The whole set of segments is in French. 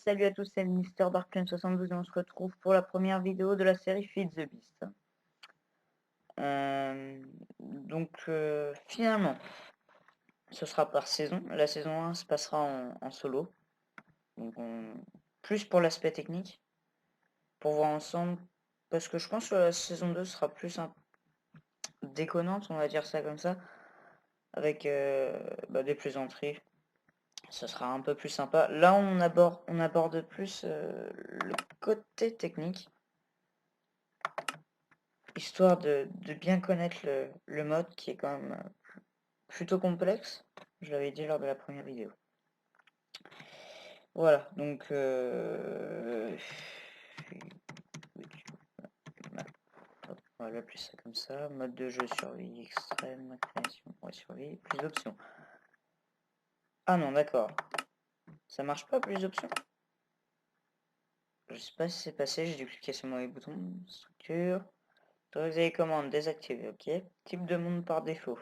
salut à tous, c'est Mister Darkman72 et on se retrouve pour la première vidéo de la série Feed the Beast. Finalement, ce sera par saison. La saison 1 se passera en solo. Donc plus pour l'aspect technique, pour voir ensemble, parce que je pense que la saison 2 sera plus déconnante, on va dire ça comme ça, avec des plaisanteries. Ce sera un peu plus sympa. Là, on aborde plus le côté technique, histoire de bien connaître le mode qui est quand même plutôt complexe. Je l'avais dit lors de la première vidéo. Voilà, donc on va l'appeler ça comme ça. Mode de jeu survie extrême, création, ouais, survie, plus d'options. Ah non, d'accord. Ça marche pas, plus d'options. Je sais pas si c'est passé, j'ai dû cliquer sur le mauvais bouton. Structure. Autoriser les commandes, désactiver, ok. Type de monde par défaut.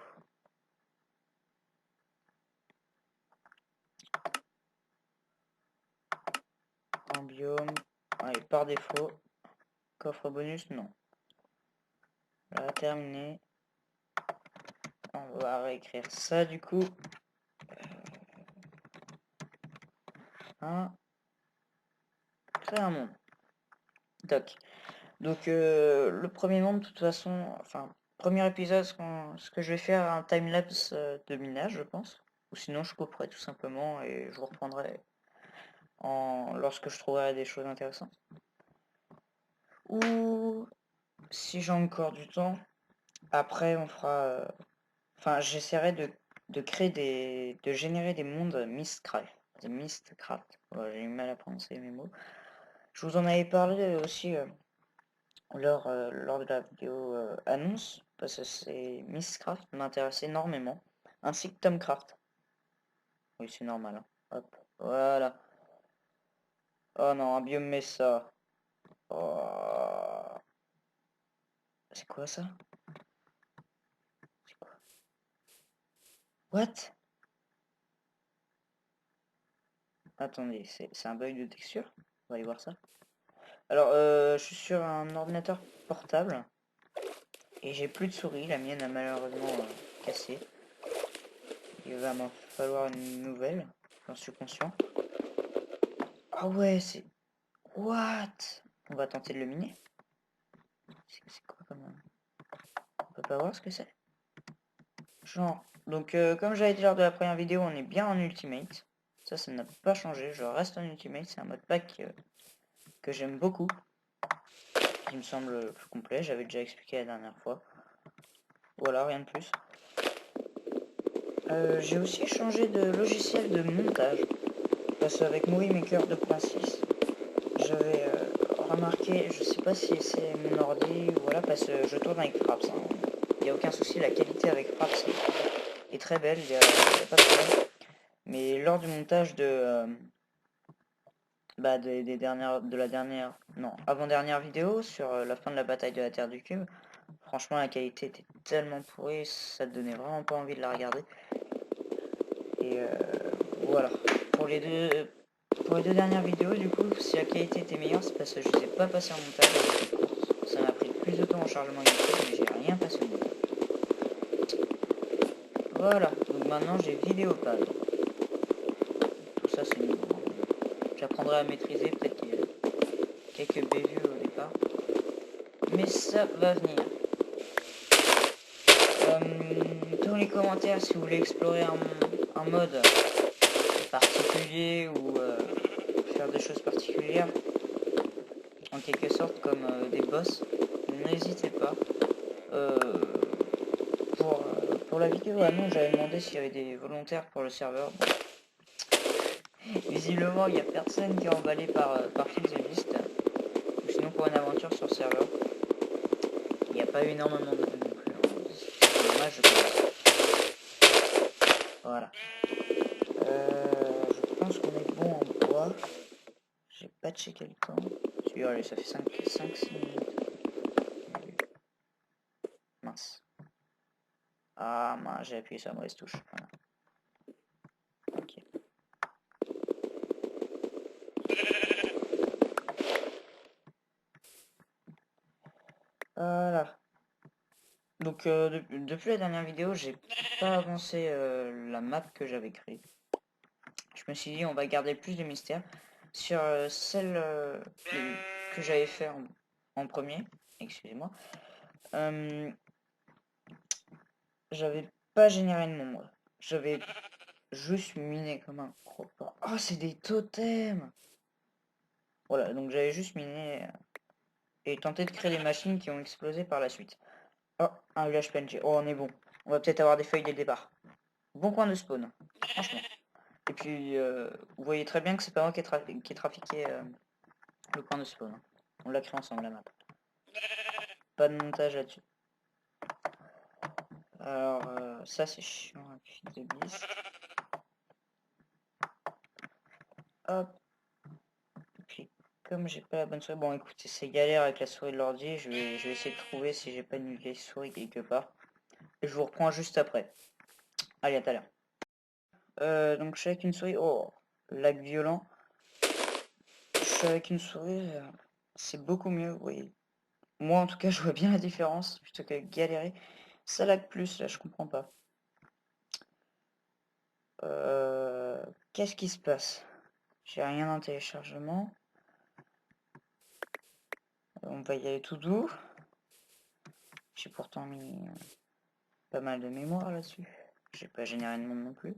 Un biome. Allez, par défaut. Coffre bonus, non. Voilà, terminé. On va réécrire ça du coup. Créer un monde. Doc. Donc le premier monde, de toute façon, enfin, premier épisode, ce que je vais faire, un timelapse de minage, je pense. Ou sinon, je couperai tout simplement et je vous reprendrai lorsque je trouverai des choses intéressantes. Ou si j'ai encore du temps, après on fera... Enfin, j'essaierai de créer de générer des mondes Mistcraft. Des Mistcraft. Ouais, j'ai eu mal à prononcer mes mots. Je vous en avais parlé aussi lors de la vidéo annonce, parce que c'est Mistcraft m'intéresse énormément, ainsi que Tomcraft. Oui, c'est normal. Hein. Hop, voilà. Oh non, un biome Mesa. Oh. C'est quoi ça? C'est quoi? What? Attendez, c'est un bug de texture? On va aller voir ça. Alors, je suis sur un ordinateur portable. Et j'ai plus de souris, la mienne a malheureusement cassé. Il va m'en falloir une nouvelle, j'en suis conscient. Ah ouais, c'est... What? On va tenter de le miner. C'est quoi comme... On peut pas voir ce que c'est? Genre... Donc comme j'avais dit lors de la première vidéo, on est bien en Ultimate. Ça n'a pas changé, je reste en Ultimate, c'est un mode pack que j'aime beaucoup. Il me semble plus complet, j'avais déjà expliqué la dernière fois. Voilà, rien de plus. J'ai aussi changé de logiciel de montage. Parce qu'avec Movie Maker 2.6, j'avais remarqué, je sais pas si c'est mon ordi ou voilà, parce que je tourne avec Fraps. Hein. Il n'y a aucun souci, la qualité avec Fraps est très belle, il n'y a pas de problème. Mais lors du montage de la dernière, non, avant-dernière vidéo sur la fin de la bataille de la Terre du Cube, franchement la qualité était tellement pourrie, ça te donnait vraiment pas envie de la regarder. Et voilà. Pour les deux dernières vidéos, du coup, si la qualité était meilleure, c'est parce que je ne les ai pas passées en montage. Ça m'a pris plus de temps en chargement YouTube, mais j'ai rien passé au montage. Voilà. Donc maintenant, j'ai Vidéopad. Tout ça, c'est nouveau. J'apprendrai à maîtriser, peut-être qu'il y a quelques bévues au départ. Mais ça va venir. Dans les commentaires, si vous voulez explorer un mode particulier ou faire des choses particulières, en quelque sorte comme des boss, n'hésitez pas. Pour la vidéo annonce, j'avais demandé s'il y avait des volontaires pour le serveur. Bon. Visiblement, il n'y a personne qui est emballé par Feed the Beast. Ou sinon pour une aventure sur le serveur. Il n'y a pas eu énormément de vues non plus. Hein. C'est dommage, je pense. Voilà. Je pense qu'on est bon en bois. J'ai pas checké le temps. Allez, ça fait 5-6 minutes. Mince. Ah mince, j'ai appuyé sur la mauvaise touche. Voilà. Ok. Donc depuis la dernière vidéo, j'ai pas avancé la map que j'avais créée. Je me suis dit on va garder plus de mystère sur celle que j'avais fait en premier. Excusez-moi. J'avais pas généré de monde. J'avais juste miné comme un gros porc. Oh, c'est des totems! Voilà, donc j'avais juste miné et tenté de créer des machines qui ont explosé par la suite. Oh, un village PNG. Oh, on est bon. On va peut-être avoir des feuilles dès le départ. Bon coin de spawn, franchement. Et puis, vous voyez très bien que c'est pas moi qui ai trafiqué le coin de spawn. On l'a créé ensemble, la map. Pas de montage là-dessus. Alors, ça c'est chiant, un fil de bis. Hop. Et puis, comme j'ai pas la bonne souris, bon écoutez, c'est galère avec la souris de l'ordi. Je vais essayer de trouver si j'ai pas une vieille souris quelque part. Et je vous reprends juste après. Allez, à tout à l'heure. Donc, je suis avec une souris. Oh, lag violent. Je suis avec une souris. C'est beaucoup mieux, vous voyez. Moi, en tout cas, je vois bien la différence plutôt que galérer. Ça lag plus, là, je comprends pas. Qu'est-ce qui se passe? J'ai rien en téléchargement. On va y aller tout doux. J'ai pourtant mis pas mal de mémoire là-dessus. J'ai pas généré de monde non plus.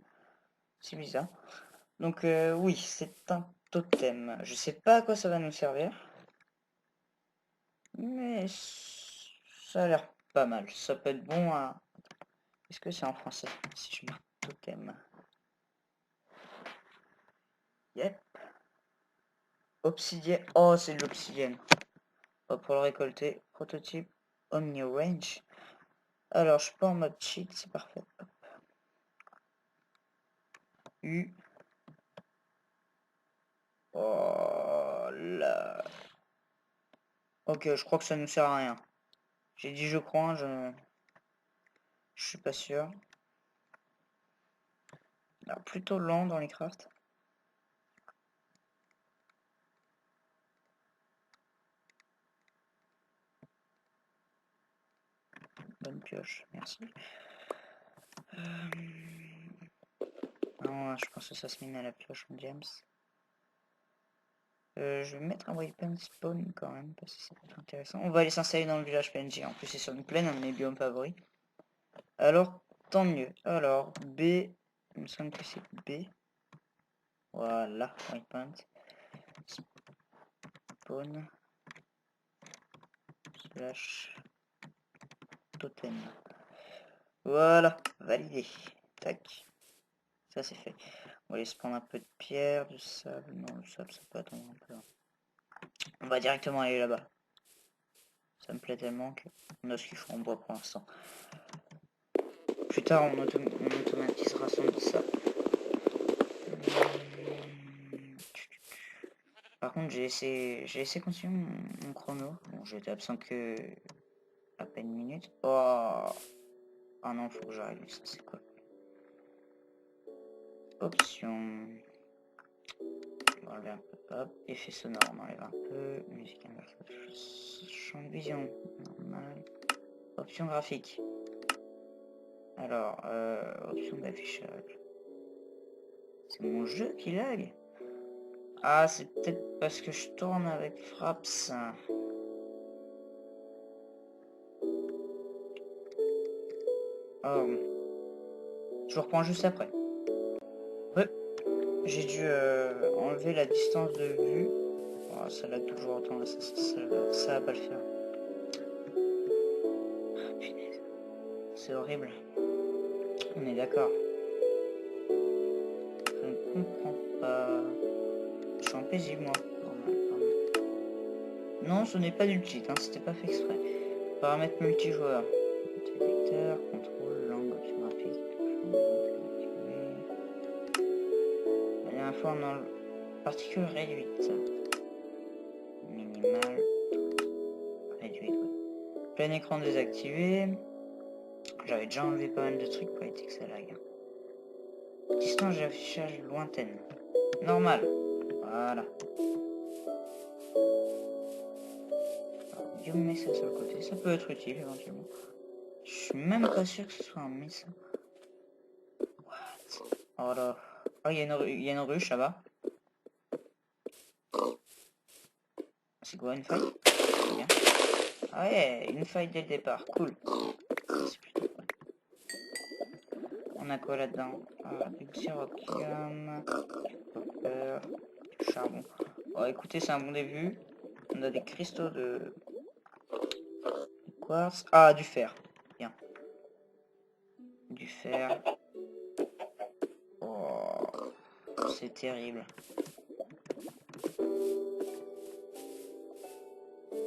C'est bizarre. Donc oui, c'est un totem. Je sais pas à quoi ça va nous servir. Mais ça a l'air pas mal. Ça peut être bon à... Est-ce que c'est en français? Si je mets totem. Yep. Obsidienne. Oh, c'est de l'obsidienne. Pour le récolter. Prototype Omni Range. Alors, je suis pas en mode cheat, c'est parfait. Hop. U. Oh là. Ok, je crois que ça ne sert à rien. J'ai dit je crois, je suis pas sûr. Alors, plutôt lent dans les crafts. Bonne pioche, merci. Non, je pense que ça se mine à la pioche en James. Je vais mettre un waypoint spawn quand même, parce que c'est intéressant. On va aller s'installer dans le village PNG. En plus, c'est sur une plaine, un de mes biomes favoris. Alors, tant mieux. Alors, B, il me semble que c'est B. Voilà, waypoint. Spawn. Slash. Totem. Voilà, validé. Tac. Ça, c'est fait. On va aller se prendre un peu de pierre, du sable. Non, le sable, ça peut attendre un peu. On va directement aller là-bas. Ça me plaît tellement qu'on a ce qu'il faut en bois pour l'instant. Plus tard, on automatisera sans doute ça. Par contre, j'ai laissé continuer mon chrono. Bon, j'étais absent que à peine une minute. Oh, ah non, faut que j'arrive. Ça, c'est quoi? Option. On va enlever un peu. Hop, effet sonore, on enlève un peu. Musique champ de vision, normal. Option graphique. Alors, option d'affichage. C'est mon jeu qui lag. Ah, c'est peut-être parce que je tourne avec Fraps. Oh, je vous reprends juste après. Ouais, j'ai dû enlever la distance de vue. Oh, ça lag toujours autant, là, ça va pas le faire. Punaise. C'est horrible. On est d'accord. Je ne comprends pas. Je suis en paisible, moi. Non, ce n'est pas du cheat, hein, c'était pas fait exprès. Paramètres multijoueur. Détecteur, contrôle, langue, option graphique. La dernière fois, on enlève particules réduites. Minimal. Réduite, ouais. Plein écran désactivé. J'avais déjà enlevé pas mal de trucs pour éviter que ça lag. Distance d'affichage lointaine. Normal. Voilà. Alors, Guillaume met ça sur le côté. Ça peut être utile éventuellement. Je suis même pas sûr que ce soit un message. Oh là. Oh, il y a une ruche là-bas. C'est quoi une faille? Bien. Ah ouais, une faille dès le départ. Cool. C'est plutôt cool. On a quoi là-dedans? Du xyropium, copper, du charbon. Oh, écoutez, c'est un bon début. On a des cristaux de quartz. Ah, du fer. Bien. Du fer. Oh, c'est terrible.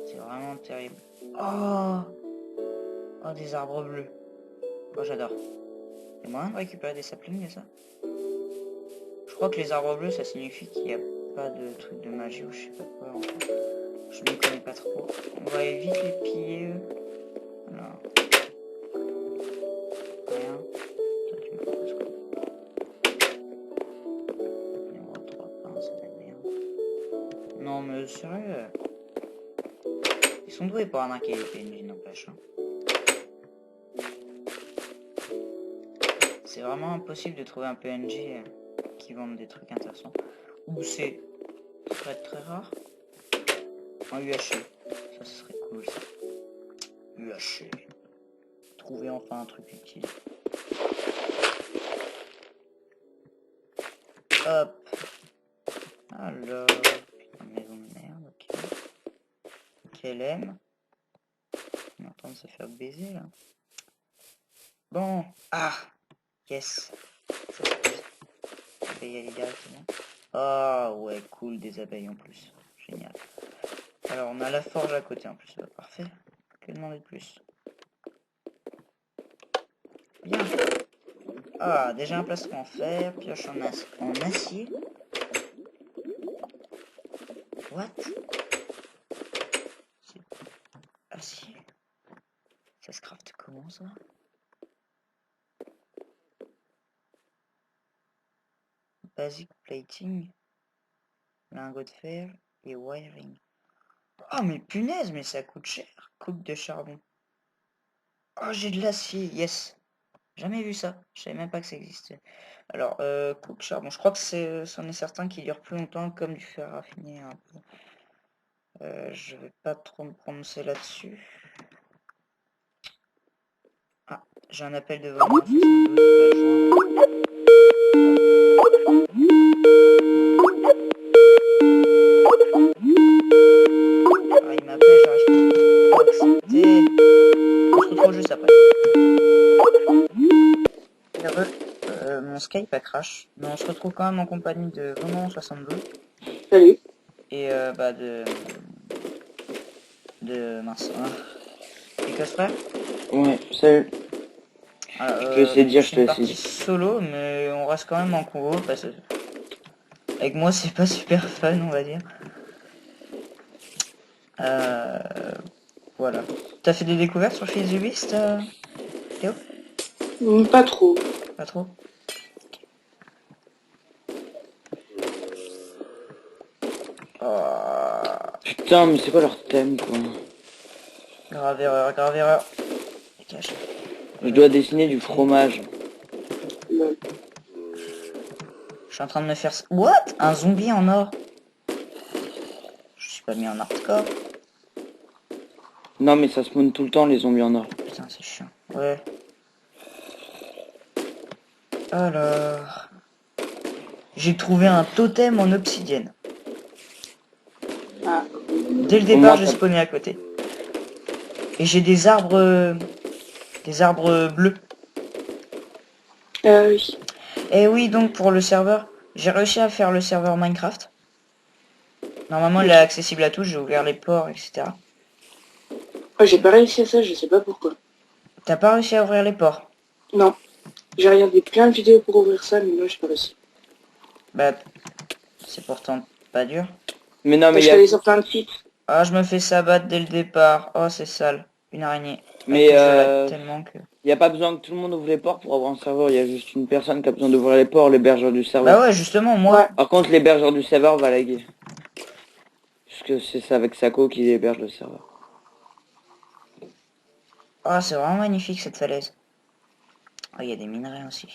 C'est vraiment terrible. Oh, oh, des arbres bleus. Oh, j'adore. Il y a moyen de récupérer des saplings et ça? Je crois que les arbres bleus, ça signifie qu'il n'y a pas de truc de magie ou je sais pas quoi. Enfin, je ne connais pas trop. On va vite les piller. Voilà. Rien. Toi, tu me proposes quoi? Numéro 3 pinces, c'est de la merde. Non, mais sérieux. Ils sont doués pour arnaquer les PNJ, n'empêche. Hein. C'est vraiment impossible de trouver un PNJ qui vende des trucs intéressants. Ou c'est très rare. Un UHC. Ça, ce serait cool, ça. UHC. Trouver enfin un truc utile. Hop. Alors. Putain, maison de merde, ok. Qu'elle aime. On est en train de se faire baiser, là. Bon. Ah. Yes. Ça, c'est cool. Je vais y aller directement. Ah, ouais, cool, des abeilles en plus. Génial. Alors, on a la forge à côté en plus. Bah, parfait. Que demander de plus? Bien. Ah, déjà un plastron en fer, pioche en acier. What? C'est acier. Ça se crafte comment ça? Basic plating, lingot de fer et wiring. Oh mais punaise, mais ça coûte cher. Coupe de charbon. Oh, j'ai de l'acier, yes. Jamais vu ça. Je savais même pas que ça existait. Alors, coupe charbon. Je crois que c'en est certain qui dure plus longtemps, comme du fer raffiné un peu. Je vais pas trop me prononcer là-dessus. Ah, j'ai un appel de Volant 72. Ah, il m'appelle, j'arrive pas à accepter. On se retrouve juste après. Mon Skype a crash, mais on se retrouve quand même en compagnie de Volant 72. Salut. Et bah mince. Et que frère? Ouais, salut. Alors, Je peux essayer de dire, je c'est te une laisse partie solo, mais on reste quand même en convo parce que avec moi c'est pas super fun, on va dire. Voilà. T'as fait des découvertes sur Fils du Beast, Théo? Pas trop. Pas trop? Oh, Putain, mais c'est quoi leur thème, quoi? grave erreur, grave erreur. Dégage. Je dois dessiner du fromage. Je suis en train de me faire... What? Un zombie en or? Je suis pas mis en hardcore. Non, mais ça spawn tout le temps, les zombies en or. Putain, c'est chiant. Ouais. Alors... J'ai trouvé un totem en obsidienne. Ah. Dès le départ, j'ai spawné à côté. Et j'ai des arbres... Des arbres bleus. Oui. Et oui, donc pour le serveur, j'ai réussi à faire le serveur Minecraft. Normalement, il est accessible à tous, j'ai ouvert les ports, etc. Oh, j'ai pas réussi à ça, je sais pas pourquoi. T'as pas réussi à ouvrir les ports? Non. J'ai regardé plein de vidéos pour ouvrir ça, mais moi j'ai pas réussi. Bah, c'est pourtant pas dur. Mais non, mais Bah, il je y a... suis allé sur plein de sites. Ah, je me fais sabattre dès le départ. Oh, c'est sale. Une araignée. Mais Que je la tellement que... il y a pas besoin que tout le monde ouvre les ports pour avoir un serveur. Il y a juste une personne qui a besoin d'ouvrir les ports, l'hébergeur du serveur. Bah ouais, justement, moi. Ouais. Par contre, l'hébergeur du serveur va laguer. Puisque c'est ça avec Sako qui héberge le serveur. Oh, c'est vraiment magnifique cette falaise. Oh, il y a des minerais aussi.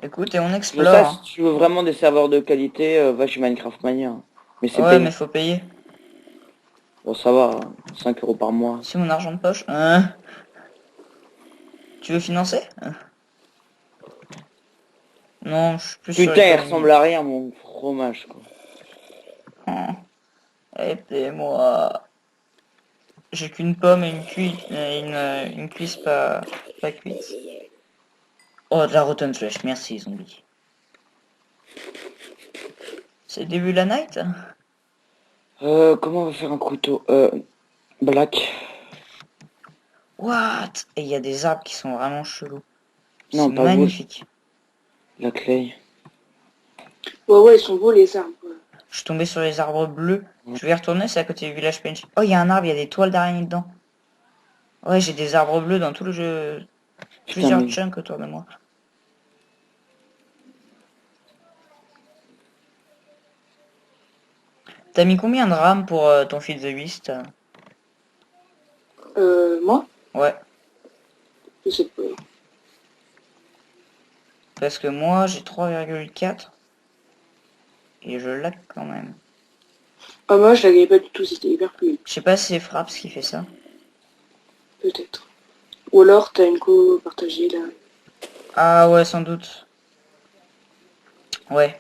Écoute, et on Mais explore. ça, Hein. si tu veux vraiment des serveurs de qualité, va chez Minecraft Mania. Hein. Mais c'est Ouais, mais payant. faut payer. Bon, ça va, hein, 5 € par mois. C'est mon argent de poche. Hein. Tu veux financer? Hein. Non, je suis plus sur Putain, il l'économie. ressemble à rien, mon fromage, quoi. Oh, aidez-moi. J'ai qu'une pomme et une cuite, une cuisse pas cuite. Oh, de la rotten flesh, merci zombie. C'est le début de la night? Comment on va faire un couteau black. What? Et il y a des arbres qui sont vraiment chelous. C'est Non, pas wool, magnifique. la clay. Ouais, ils sont beaux les arbres. Je suis tombé sur les arbres bleus. Ouais. Je vais y retourner, c'est à côté du village PNJ. Oh, il y a un arbre, il y a des toiles d'araignée dedans. Ouais, j'ai des arbres bleus dans tout le jeu. Putain, Plusieurs mais... chunks autour de moi. T'as mis combien de RAM pour ton Feed the Beast? Moi, Ouais, je sais pas. parce que moi j'ai 3,4 et je lag quand même. Ah, moi, je la gagnais pas du tout, c'était hyper fluide, Je sais pas si c'est Fraps qui fait ça. peut-être. Ou alors, t'as une co partagée là. Ah ouais, sans doute. Ouais,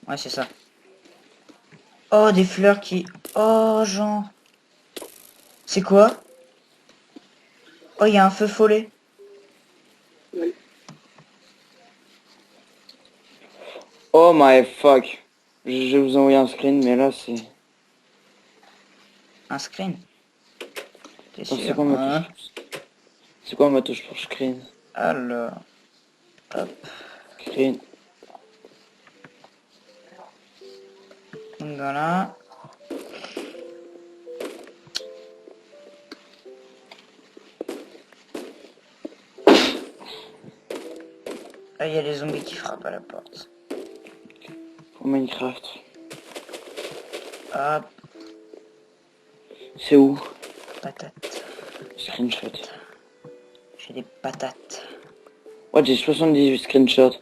ouais c'est ça. Oh, des fleurs qui... Oh, genre... C'est quoi? Oh, il y a un feu follet. Ouais. Oh my fuck. Je vais vous envoyer un screen, mais là, c'est... Un screen. T'es Attends, c'est sûr? quoi ma touche? Hein? C'est quoi ma touche pour screen? Alors... Hop. Screen. Donc voilà. Ah, il y a les zombies qui frappent à la porte. Pour Minecraft. Hop. C'est où? Patate. Screenshot. J'ai des patates. Ouais, j'ai 78 screenshots.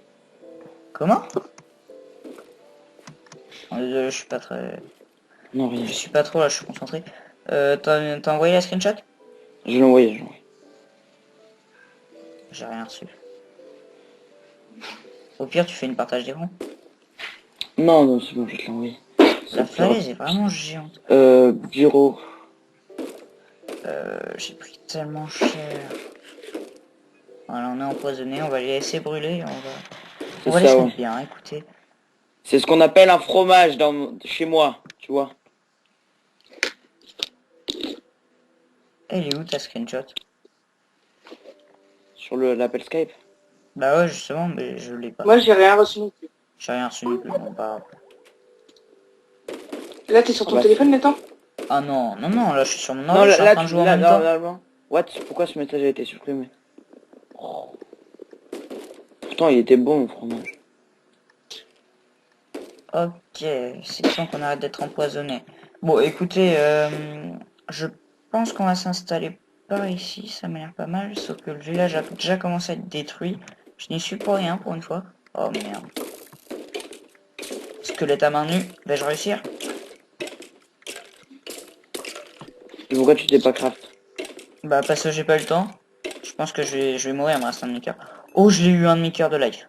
Comment? Oh, désolé, je suis pas très... Non, rien. Je suis pas trop là, je suis concentré. T'as envoyé la screenshot? Je l'ai envoyé, je l'ai envoyé. J'ai rien reçu. Au pire, tu fais une partage d'écran. Non, non, c'est bon, je vais te l'envoyer. La falaise est vraiment géante. Bureau. J'ai pris tellement cher. Voilà, on est empoisonné, on va les laisser brûler. On C'est va les se ça, ouais. mettre bien, écoutez. C'est ce qu'on appelle un fromage chez moi, tu vois. Elle est où ta screenshot? Sur l'appel Skype. Bah ouais, justement, mais je l'ai pas. Moi, j'ai rien reçu non plus. J'ai rien reçu non plus, bon, pas grave. Là, t'es sur Ah ton bah, téléphone, Nathan? Ah non, non, non, là je suis sur mon non, ordi, je suis en là, train de tu... jouer en là, même temps. normalement. What? Pourquoi ce message a été supprimé? Oh. Pourtant, il était bon, mon fromage. Ok, c'est temps qu'on arrête d'être empoisonné. Bon, écoutez, je pense qu'on va s'installer par ici, ça m'a l'air pas mal, sauf que le village a déjà commencé à être détruit. Je n'y suis pour rien pour une fois. Oh merde. Squelette à main nue, vais-je réussir? Et pourquoi tu t'es pas craft? Bah parce que j'ai pas eu le temps. Je pense que je vais mourir, il me reste un demi-cœur. Oh, je l'ai eu un demi-cœur de life.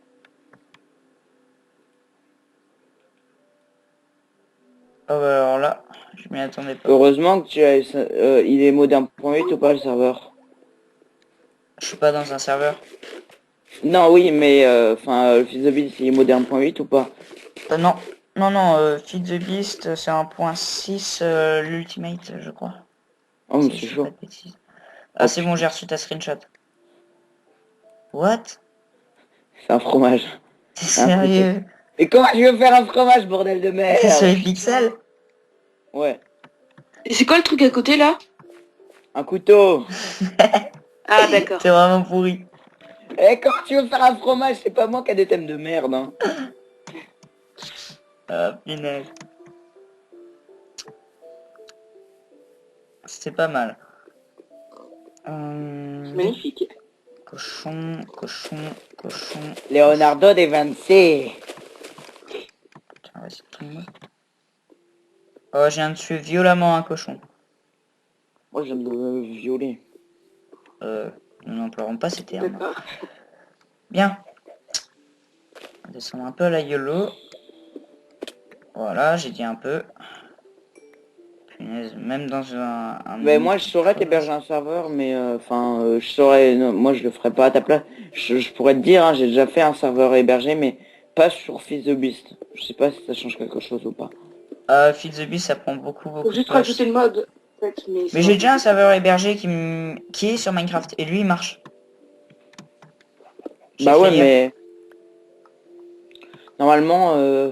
Oh bah alors là, je m'y attendais pas. Heureusement que tu as... il est modé 1.8 ou pas, le serveur? Je suis pas dans un serveur. Non, oui, mais... Enfin, le Feasibility, il est modé 1.8 ou pas? Non, non, non, Feed the Beast, c'est 1.6 l'Ultimate, je crois. Oh, mais Si c'est je dis pas chaud. de bêtises. Ah, Oh, c'est bon, putain. j'ai reçu ta screenshot. What? C'est un fromage. T'es Un couteau. sérieux? Et comment je veux faire un fromage, bordel de T'es sur merde? les pixels? Ouais. Et c'est quoi le truc à côté, là? Un couteau. Ah, d'accord. T'es vraiment pourri. Et comment tu veux faire un fromage? C'est pas moi qui a des thèmes de merde, hein. Ah, punaise. C'était pas mal. Magnifique. Cochon, cochon, cochon. Leonardo da Vinci. Tiens, vas-y, tombe. Oh, je viens de tuer violemment un cochon. Moi, je viens de me violer. Nous n'emploierons pas ces termes. D'accord. Bien. On descend un peu à la YOLO. Voilà, j'ai dit un peu. Punaise, même dans un Mais moi, je petite saurais crevasse. t'héberger un serveur, mais je saurais. Non, moi, je le ferais pas à ta place. Je pourrais te dire, hein, j'ai déjà fait un serveur hébergé, mais pas sur Fils the Beast. Je sais pas si ça change quelque chose ou pas. Feed the Beast, ça prend beaucoup, Faut beaucoup de juste place. rajouter le mode, en fait, mais ça Mais va j'ai pas déjà un beaucoup. serveur hébergé qui est sur Minecraft. Et lui, il marche. J'ai Bah fait ouais, hier. mais normalement,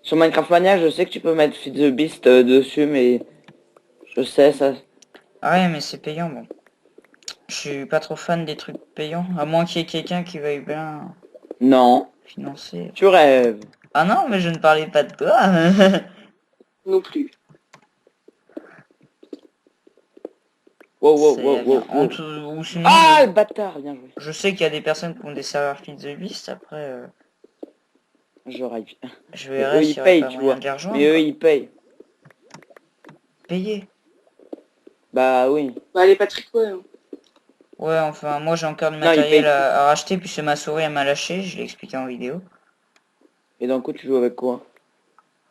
sur Minecraft Mania, je sais que tu peux mettre Feed the Beast dessus, mais je sais ça. Ah ouais, mais c'est payant, bon. Je suis pas trop fan des trucs payants. À moins qu'il y ait quelqu'un qui veuille bien Non, financer. tu rêves. Ah non, mais je ne parlais pas de toi. Non plus. Wow, wow, wow, C'est bien. wow, wow. Ou sinon, Ah, le bâtard, bien joué. je sais qu'il y a des personnes qui ont des serveurs Feed the Beast. Après, Je rêve. je Mais verrai eux, ils s'il n'y aurait payent, pas tu moyen vois. de les Mais rejoindre, eux, quoi. ils payent. Payer. Bah oui. Bah, allez, Patrick, ouais. Hein. Ouais, enfin, moi j'ai encore du Non, ils matériel payent tout. à racheter, puisque ma souris elle m'a lâché, je l'ai expliqué en vidéo. Et d'un coup, tu joues avec quoi?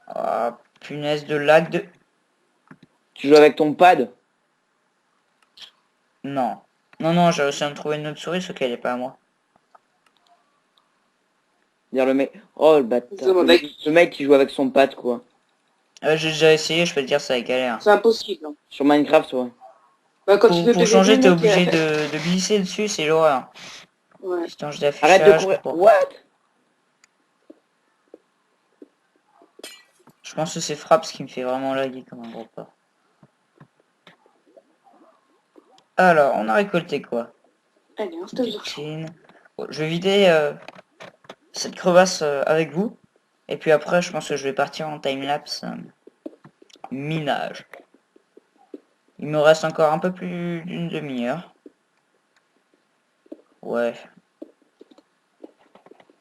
Ah, punaise de lag de... Tu joues avec ton pad? Non. Non, non, j'ai réussi à me trouver une autre souris, sauf qu'elle est pas à moi. Dire le mec. Oh, le On se bâtard. demande à qui. Le mec qui joue avec son pad, quoi. J'ai déjà essayé, je peux te dire ça galère. C'est impossible. Hein. Sur Minecraft, ouais. Bah, quand tu veux Pour PVP, changer, t'es mec, obligé de glisser dessus, c'est l'horreur. ouais. Distance Arrête de d'affichage, courir. pour... What? Je pense que c'est Fraps qui me fait vraiment laguer comme un gros porc. Alors, on a récolté quoi? Allez, un stuff Du de champ. tin. Bon, je vais vider cette crevasse avec vous. Et puis après, je pense que je vais partir en timelapse minage. Il me reste encore un peu plus d'une demi-heure. Ouais.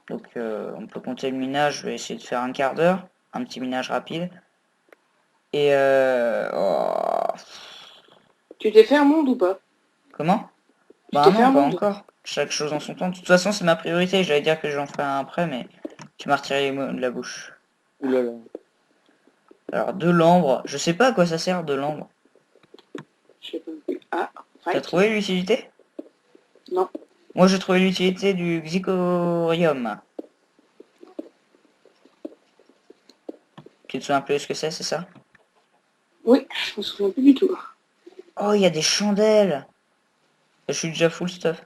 Donc on peut compter le minage. Je vais essayer de faire un quart d'heure. Un petit minage rapide. Et oh. Tu t'es fait un monde ou pas? Comment? Tu Bah t'es fait non, un pas monde? encore. Chaque chose en son temps. De toute façon, c'est ma priorité. J'allais dire que j'en ferai un après, mais tu m'as retiré les mots de la bouche. Ouh là là. Alors, de l'ambre. Je sais pas à quoi ça sert de l'ambre. Je sais pas plus. Ah, T'as right. trouvé l'utilité? Non. Moi, j'ai trouvé l'utilité du xicorium. Tu te souviens plus ce que c'est ça? Oui, je me souviens plus du tout. Oh, il y a des chandelles. Je suis déjà full stuff.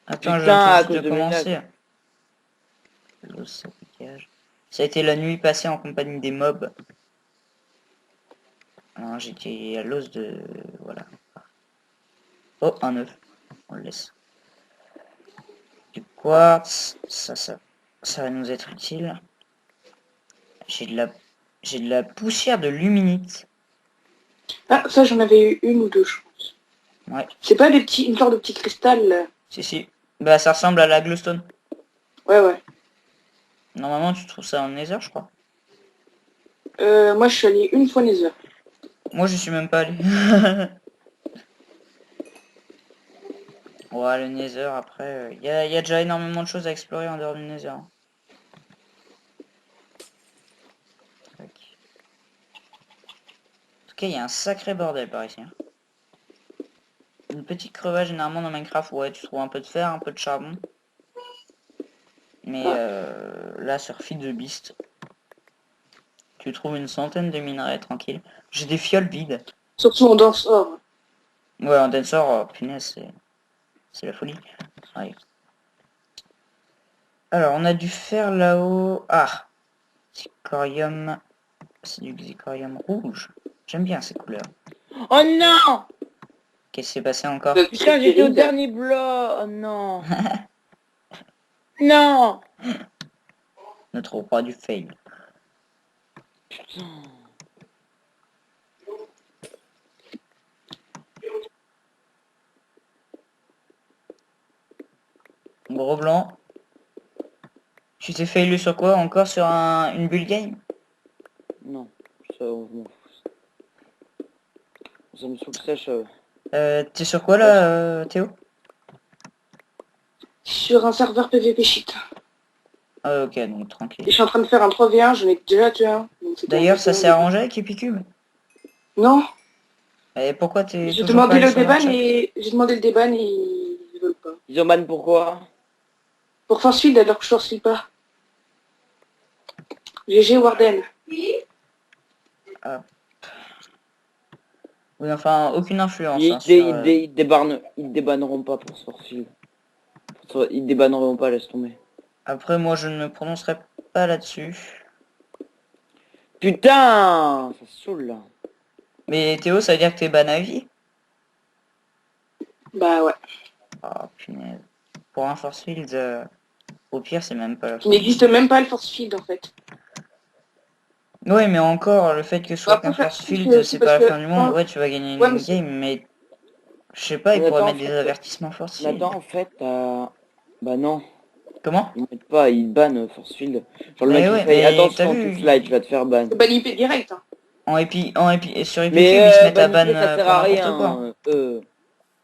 Attends, je viens Putain, tout à juste de cause de mes lags. commencer. Ça a été la nuit passée en compagnie des mobs. Non, j'étais à l'os de... Voilà. Oh, un œuf. On le laisse. Du quartz. Ça va nous être utile. J'ai de la poussière de luminite. Ah, ça, j'en avais eu une ou deux, je pense. Ouais, C'est pas une sorte de petit cristal, là. si. Bah, ça ressemble à la glowstone. Ouais, ouais. Normalement, tu trouves ça en nether, je crois. Moi, je suis allé une fois Nether. Moi, je suis même pas allé. Ouais, le nether, après, y a déjà énormément de choses à explorer en dehors du nether. Tac. En tout cas, il y a un sacré bordel par ici. Hein. Une petite crevage, généralement, dans Minecraft, ouais, tu trouves un peu de fer, un peu de charbon. Mais Ah. là, sur Feed the Beast, tu trouves une centaine de minerais, tranquille. J'ai des fioles vides. Surtout en danse or. Ouais, en Dancer, oh, punaise, c'est la folie. Ouais. Alors, on a du fer là-haut. Ah, Zicorium. C'est du Zicorium rouge. J'aime bien ces couleurs. Oh non! Qu'est-ce qui s'est passé encore? Putain, j'étais au dernier bloc. Oh non. Non. Notre roi du fail. Putain. Gros blanc. Tu t'es fait élu sur quoi? Encore sur une bulle game? Non, ça, on m'en fout. Ça me saoule sèche. T'es sur quoi là, Théo? Sur un serveur PVP shit. Ah, ok, donc tranquille. Et je suis en train de faire un 3v1, j'en ai déjà tué un. Donc c'était D'ailleurs, ça impressionnant, s'est mais- arrangé avec Epicube? Non, Et pourquoi t'es j'ai toujours pas demandé allé le sur leur déban chat? et j'ai demandé le déban et ils veulent pas. Ils ont ban pourquoi? Pour force field alors que je force field pas. GG Warden. Oui, enfin, aucune influence Ils, hein, sur... ils débanneront pas pour ce forfait. Ils débanneront pas, laisse tomber. Après, moi, je ne me prononcerai pas là-dessus. Putain, ça saoule là. Mais Théo, ça veut dire que t'es ban à vie? Bah ouais. Ah, punaise. Pour un force field, au pire, c'est même pas la Il fin. n'existe même pas le force field en fait. Oui, mais encore, le fait que ce soit Après, qu'un force c'est field, c'est c'est parce pas la que... fin du monde. Non, Ouais, tu vas gagner ouais, mais une c'est... game, mais... Je sais pas, ils Mais pourraient Nathan, mettre des avertissements force field. Nathan, en fait, bah non. Comment? Ils mettent pas, ils bannent Force Field. Genre le mec Mais il ouais, c'est- fait mais t'as attention, tu vu, slide, je vais te faire ban. c'est ban IP direct. Hein. et sur Mais Epicube, ils se mettent à ban ban IP ça sert pour à n'importe quoi. rien.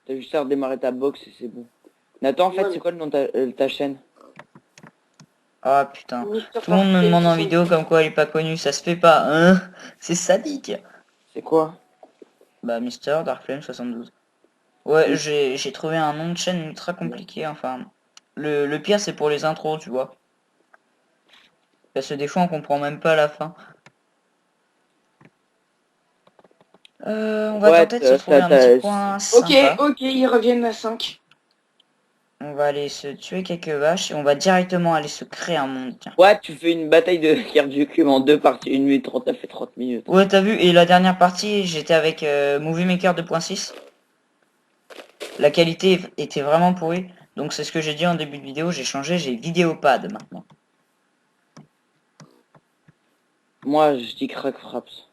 T'as juste à redémarrer ta box et c'est bon. Nathan, en fait, Ouais, c'est mais... quoi le nom de ta chaîne? Ah putain. Mister Tout le monde me Darkflame demande en 72. vidéo comme quoi elle est pas connue, ça se fait pas, hein? C'est sadique. C'est quoi? Bah Mister Darkflame 72. Ouais, Oui. j'ai trouvé un nom de chaîne ultra compliqué, enfin. Le pire c'est pour les intros, tu vois. Parce que des fois on comprend même pas la fin. On va Ouais, tenter de se trouver un petit coin Ok, sympa. ok, ils reviennent à 5. On va aller se tuer quelques vaches et on va directement aller se créer un monde, tiens. Ouais, tu fais une bataille de carte du cube en 2 parties, 1 minute 30, ça fait 30 minutes. Ouais, t'as vu, et la dernière partie, j'étais avec Movie Maker 2.6. La qualité était vraiment pourrie. Donc c'est ce que j'ai dit en début de vidéo, j'ai changé, j'ai Vidéopad maintenant. Moi, je dis crack fraps.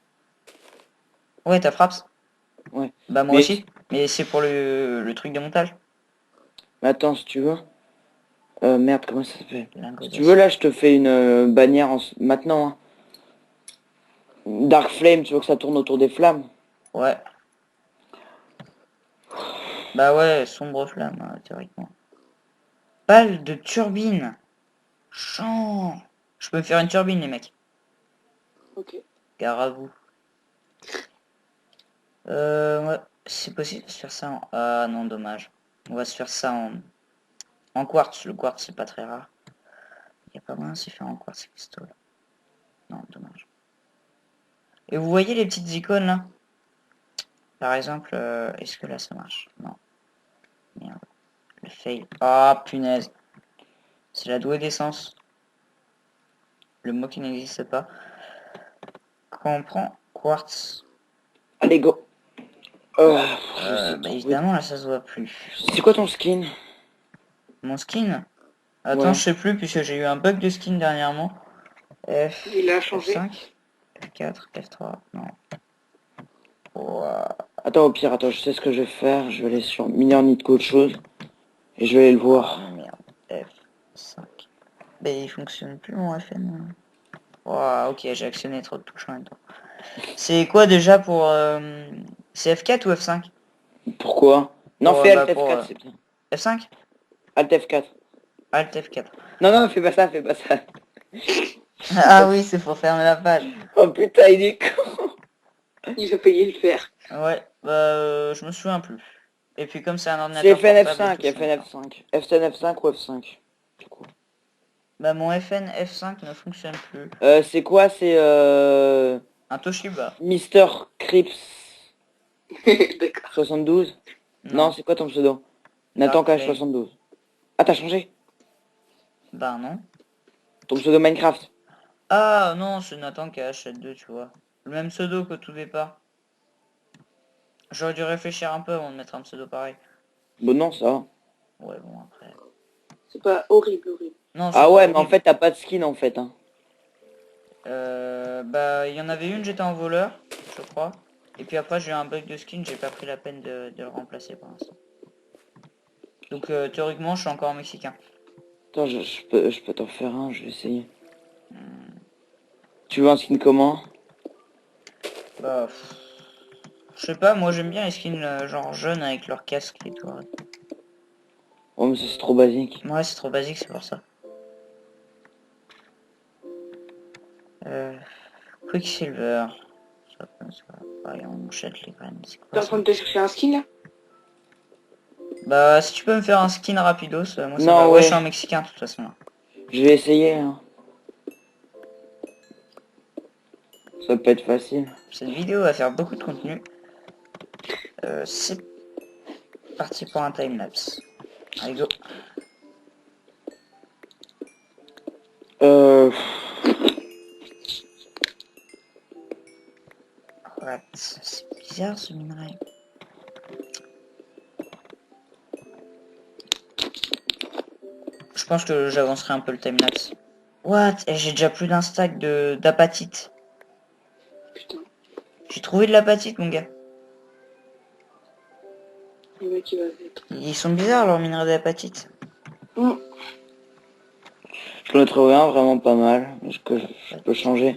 Ouais, t'as Fraps? Ouais. Bah moi Mais, aussi. Mais c'est pour le truc de montage. mais attends, si tu veux. Merde, comment ça s'appelle? Lingot Si tu veux, d'acier. là, je te fais une bannière maintenant. Hein. Dark Flame, tu veux que ça tourne autour des flammes? Ouais. Bah ouais, sombre flamme, théoriquement. Balle de turbine. Chant. Je peux me faire une turbine, les mecs. Ok. Gare à vous. Ouais. C'est possible de se faire ça en... Ah non, dommage. On va se faire ça en quartz. Le quartz, c'est pas très rare. Y a pas moyen de se faire en quartz cristaux. Non, dommage. Et vous voyez les petites icônes là? Par exemple, est-ce que là ça marche? Non. Merde. Le fail. Ah, punaise. C'est la douée d'essence. Le mot qui n'existe pas. Quand on prend quartz, Allez, go. J'essaie de bah trouver. évidemment là ça se voit plus. C'est quoi ton skin? Mon skin? Attends, Ouais. je sais plus puisque j'ai eu un bug de skin dernièrement. Il a changé. F5, F4, F3, non. Ouah. Attends, au pire, attends, je sais ce que je vais faire. Je vais aller sur Meilleur Nid qu'autre chose. Et je vais aller le voir. Oh, merde. F5. Mais il fonctionne plus mon FN. Ouah, ok, j'ai actionné trop de touches en même temps. C'est quoi déjà pour... C'est F4 ou F5? Pourquoi? Non, Pour, fais Alt bah, pour F4, c'est bien. F5? Alt F4. Alt F4. Non, non, fais pas ça, fais pas ça. Ah oui, c'est pour fermer la page. Oh putain, il est con. Il va payer le fer. Ouais, bah je me souviens plus. Et puis comme c'est un C'est ordinateur FN portable et tout, F5, ça me FN parle. F5. FN F5 ou F5. Du coup. Bah mon FN F5 ne fonctionne plus. C'est quoi? C'est Un Toshiba. Mister Crips D'accord. 72? Non, Non. c'est quoi ton pseudo? Nathan Dark Cash Flame. 72. Ah, t'as changé? Bah non. Ton pseudo Minecraft? Ah non, c'est Nathan qui a H2, tu vois. Le même pseudo que tout départ. J'aurais dû réfléchir un peu avant de mettre un pseudo pareil. Bon, non, ça va. Ouais, bon, après. C'est pas horrible, horrible. Non, c'est Ah pas ouais, mais en horrible. fait, t'as pas de skin, en fait. Hein. Bah, il y en avait une, j'étais en voleur, je crois. Et puis après, j'ai eu un bug de skin, j'ai pas pris la peine de le remplacer pour l'instant. Donc, théoriquement, je suis encore mexicain. Attends, je peux t'en faire un, je vais essayer. Tu veux un skin comment? Bah, je sais pas, moi j'aime bien les skins genre jeunes avec leur casque et tout. Oh mais ça c'est trop basique. Ouais, c'est trop basique, c'est pour ça. Euh, Quicksilver. Ça, pareil, on achète les graines. C'est T'es quoi en ça? train de te chercher un skin là? Bah, si tu peux me faire un skin rapidos, moi ça va. Non, Ouais, je suis un ouais, Mexicain de toute façon. Là. je vais essayer. Hein. Ça va pas être facile. Cette vidéo va faire beaucoup de contenu. C'est parti pour un timelapse. Allez, go. Euh... What? C'est bizarre ce minerai. Je pense que j'avancerai un peu le timelapse. What? Et j'ai déjà plus d'un stack d'apatite. Putain, J'ai trouvé de l'apatite, mon gars. le mec il va être. Ils sont bizarres leurs minerais d'apatite. J'en ai trouvé un vraiment pas mal. Est-ce que je peux changer?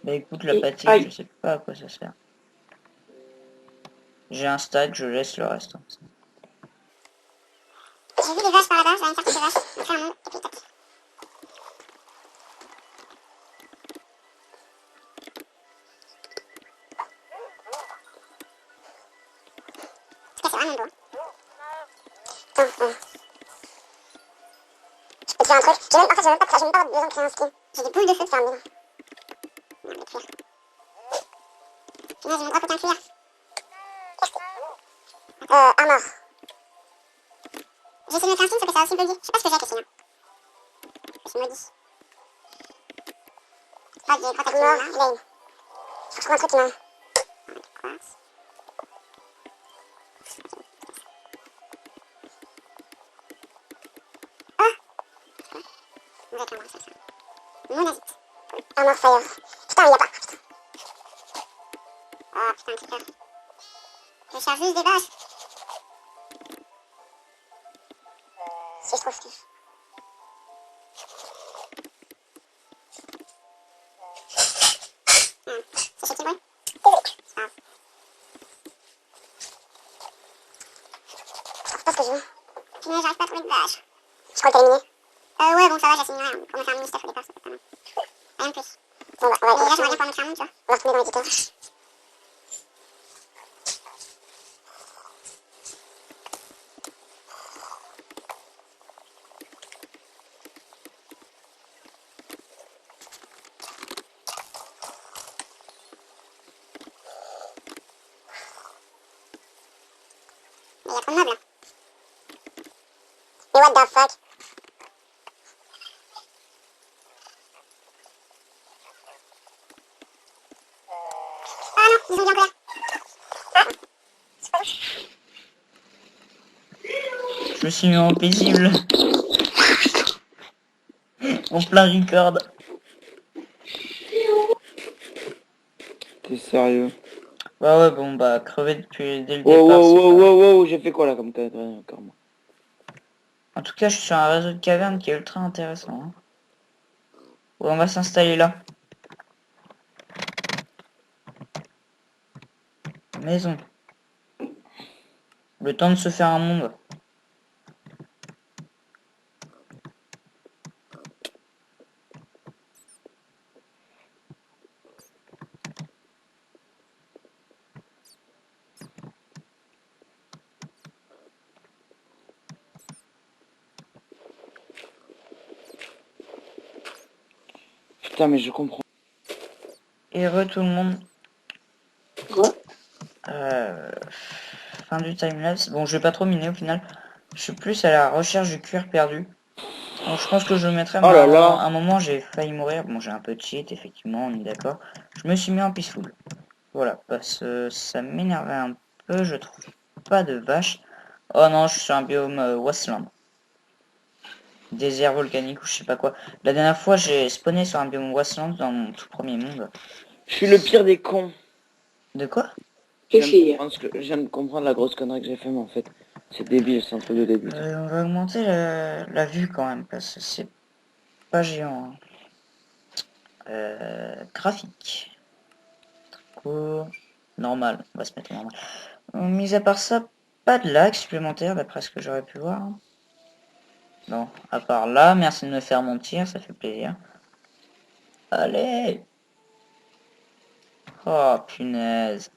Bah écoute, l'apatite, Aïe. je sais pas à quoi ça sert. J'ai un stack, je laisse le reste. J'ai vu des vaches par là-bas, je vais aller me faire quelques vaches, on fait un monde, et puis tac. En tout cas, c'est vraiment beau. Attends, je peux te faire un truc. En fait, j'ai même pas besoin de créer un skin. J'ai des boules de feu de faire un mine. Merde, de cuir. Punaise, il me drop aucun cuir. Armor. J'ai essayé de mettre un skin, sauf que ça a aussi bugué. Je sais pas ce que j'ai avec le skin. Je suis maudit. Ah, j'ai crois que mort, lame. Je trouve un truc qui m'a... Quartz. On va camera, ça. Monazite. Armor fire. Putain, il y a pas. Putain. Ah, putain, creeper. Je cherche juste des vaches. Si je trouve ce c'est chez qui, ouais? Désolé. C'est pas grave. Je trouve pas ce que je veux. Punaise, j'arrive pas à trouver de vaches. Je crois que t'as éliminé. Ouais, bon, ça va, j'ai fini rien. Pour me faire un mini-stuff au départ, c'est pas mal. Rien de plus. Bon, bah, on va... Et là, j'aimerais bien pouvoir me créer un monde, tu vois. On va retourner dans l'éditeur. Mais il y a trop de meubles. Mais what the fuck? Ah non, ils ont mis en colère. Je me suis mis en paisible. En plein record. T'es sérieux? Ouais, ouais, bon, bah, crever dès le Wow, départ, wow, c'est wow, pas... wow, wow, j'ai fait quoi là comme connerie encore moi? En tout cas, je suis sur un réseau de cavernes qui est ultra intéressant. Hein. Ouais, on va s'installer là. Maison. Le temps de se faire un monde. Putain mais je comprends. Et tout le monde. Ouais. Fin du timelapse. Bon, je vais pas trop miner au final. Je suis plus à la recherche du cuir perdu. Donc je pense que je le mettrai, mais Oh là là. à un moment j'ai failli mourir. Bon, j'ai un peu de cheat, effectivement, on est d'accord. Je me suis mis en peaceful. Voilà, parce que ça m'énervait un peu, je trouve pas de vache. Oh non, je suis sur un biome wasteland. désert volcanique ou je sais pas quoi. La dernière fois, j'ai spawné sur un biome wasteland dans mon tout premier monde. Je suis le pire des cons. De quoi? Je viens de comprendre la grosse connerie que j'ai fait, mais en fait, c'est débile, c'est un truc de débile. On va augmenter la vue quand même, parce que c'est pas géant. Hein. Graphique. Court. Normal, on va se mettre en normal. Mis à part ça, pas de lag supplémentaire d'après ce que j'aurais pu voir. Hein. Bon, à part là, merci de me faire mentir, ça fait plaisir. Allez! Oh, punaise.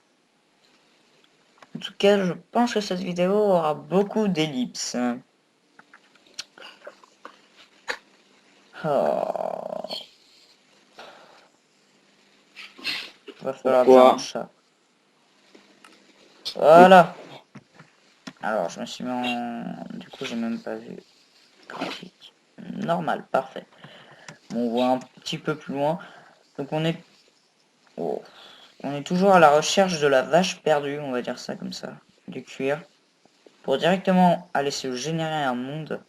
En tout cas, je pense que cette vidéo aura beaucoup d'ellipses. Oh. Va falloir que Pourquoi? j'arrange ça. Voilà. Alors, je me suis mis en... Du coup, j'ai même pas vu. Graphique. Normal, parfait. Bon, on voit un petit peu plus loin. Donc, on est... Oh. On est toujours à la recherche de la vache perdue, on va dire ça comme ça. Du cuir. Pour directement aller se générer un monde.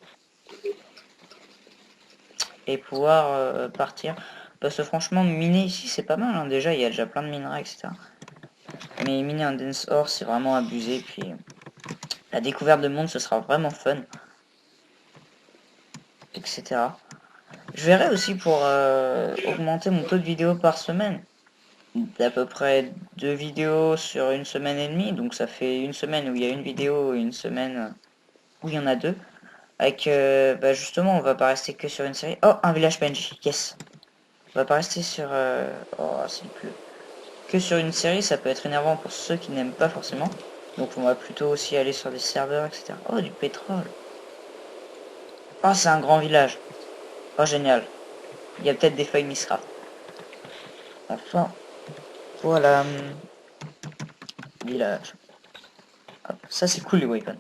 Et pouvoir partir. Parce que franchement, miner ici, c'est pas mal. Hein. Déjà, il y a déjà plein de minerais, etc. Mais miner un dense ore, c'est vraiment abusé. Puis la découverte de monde, ce sera vraiment fun. Etc. Je verrai aussi pour augmenter mon taux de vidéos par semaine. D'à peu près 2 vidéos sur une semaine et demie. Donc ça fait une semaine où il y a une vidéo et une semaine où il y en a 2. Avec, bah justement, on va pas rester que sur une série. Oh, un village PNJ, yes. On va pas rester sur... Oh, s'il pleut. Que sur une série, ça peut être énervant pour ceux qui n'aiment pas forcément. Donc on va plutôt aussi aller sur des serveurs, etc. Oh, du pétrole. Oh, c'est un grand village. Oh, génial. Il y a peut-être des feuilles Misra. Enfin, voilà. Village. Hop. Ça, c'est cool, les waypoints.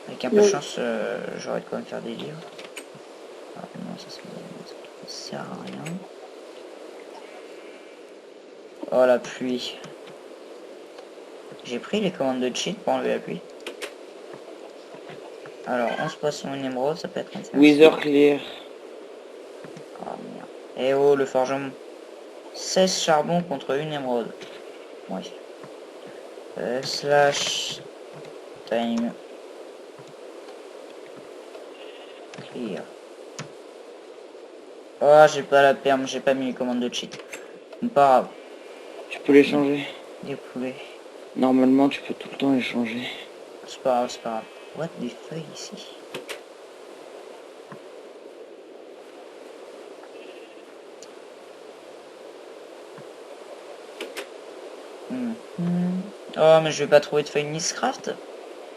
Avec un peu de chance, j'aurais de quoi me faire des livres. Ah, non, ça sert à rien. Oh, la pluie. J'ai pris les commandes de cheat pour enlever la pluie. Alors, 11 poissons, une émeraude, ça peut être intéressant. Wither clear. Oh, merde. Eh oh, le forgeron. 16 charbons contre une émeraude. Ouais. Slash time clear. Oh, j'ai pas la perme, j'ai pas mis les commandes de cheat. Pas grave. Tu peux les changer. Des poulets. Normalement, tu peux tout le temps les changer. C'est pas grave, c'est pas grave. What, des feuilles ici? Oh, mais je vais pas trouver de feuilles Miscraft.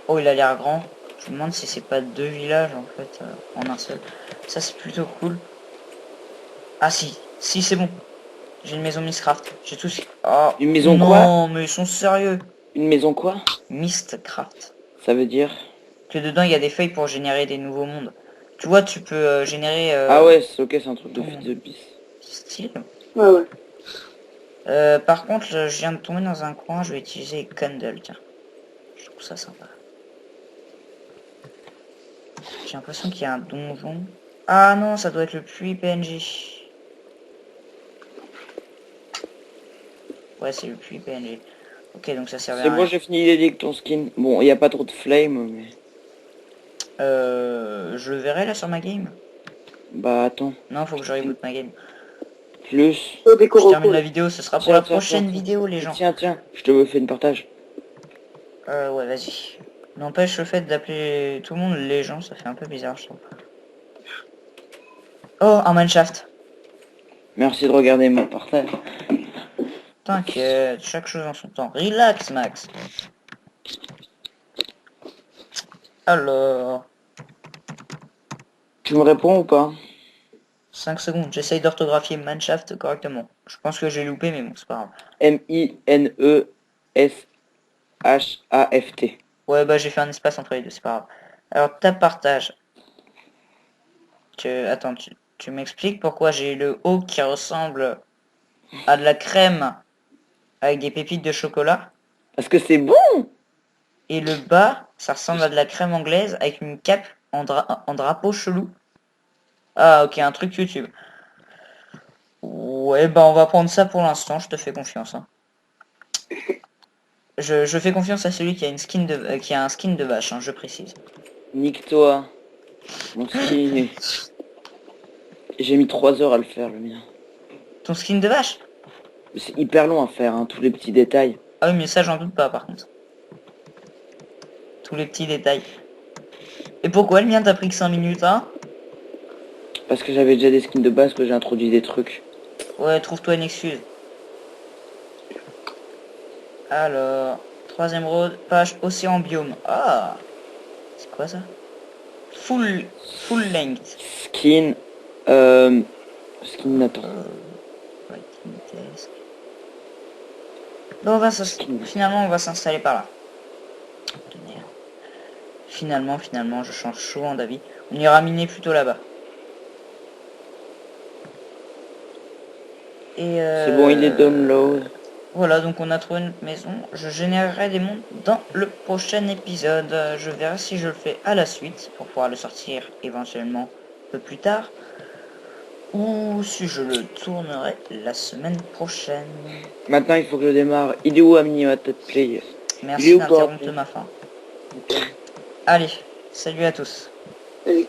Oh, il a l'air grand. Je me demande si c'est pas 2 villages en fait en un seul. Ça c'est plutôt cool. Ah si, si c'est bon. J'ai une maison Mistcraft. J'ai tout. Oh Une maison non, quoi? mais ils sont sérieux. Une maison quoi? Mistcraft. Ça veut dire? Que dedans il y a des feuilles pour générer des nouveaux mondes. Tu vois, tu peux générer. Ah ouais, c'est ok, c'est un truc de ton fils de bis. style. Ouais, ouais. Par contre, je viens de tomber dans un coin. Je vais utiliser Candle. Tiens, je trouve ça sympa. J'ai l'impression qu'il y a un donjon. Ah non, ça doit être le puits PNJ. Ouais, c'est le puits PNG. Ok, donc ça servait C'est à bon, rien. j'ai fini d'aider avec ton skin. Bon, il n'y a pas trop de flame, mais... Je le verrai là sur ma game. Bah, attends. Non, faut que je reboot ma game. Plus... Oh, des Je termine coraux. la vidéo, ce sera pour Tiens, la tiens, prochaine tiens, vidéo, les gens. tiens, tiens, je te fais une partage. Ouais, vas-y. N'empêche le fait d'appeler tout le monde les gens, ça fait un peu bizarre, je trouve. Oh, un mineshaft. Merci de regarder mon partage. T'inquiète, chaque chose en son temps. Relax, Max. Alors, Tu me réponds ou pas? 5 secondes, j'essaye d'orthographier mineshaft correctement. Je pense que j'ai loupé, mais bon, c'est pas grave. M-I-N-E-S-H-A-F-T. Ouais, bah j'ai fait un espace entre les deux, c'est pas grave. Alors, tape partage. Attends, tu m'expliques pourquoi j'ai le haut qui ressemble à de la crème avec des pépites de chocolat Parce que c'est bon! et le bas, ça ressemble à de la crème anglaise avec une cape en drapeau chelou. Ah ok, un truc YouTube. Ouais, bah on va prendre ça pour l'instant, je te fais confiance. Hein. Je fais confiance à celui qui a une skin de qui a un skin de vache, hein, je précise. Nique-toi. Mon ski... J'ai mis 3 heures à le faire, le mien. Ton skin de vache? C'est hyper long à faire, hein, tous les petits détails. Ah oui, mais ça j'en doute pas par contre. Tous les petits détails. Et pourquoi le mien t'a pris que 5 minutes, hein? Parce que j'avais déjà des skins de base que j'ai introduit des trucs. Ouais, trouve-toi une excuse. Alors, troisième road, page océan biome. Ah, c'est quoi ça? Full length. Skin... Skin attends. Writing task. Bon, finalement, on va s'installer par là. Tonnerre. Finalement, je change souvent d'avis. On ira miner plutôt là-bas. Et C'est bon, il est download. voilà, donc on a trouvé notre maison. Je générerai des mondes dans le prochain épisode. Je verrai si je le fais à la suite pour pouvoir le sortir éventuellement un peu plus tard. Ou si je le tournerai la semaine prochaine. Maintenant, il faut que je démarre. Il est où, Amnimated Play? Il est Merci où, d'interrompre bordel? ma fin. Allez, salut à tous. Allez.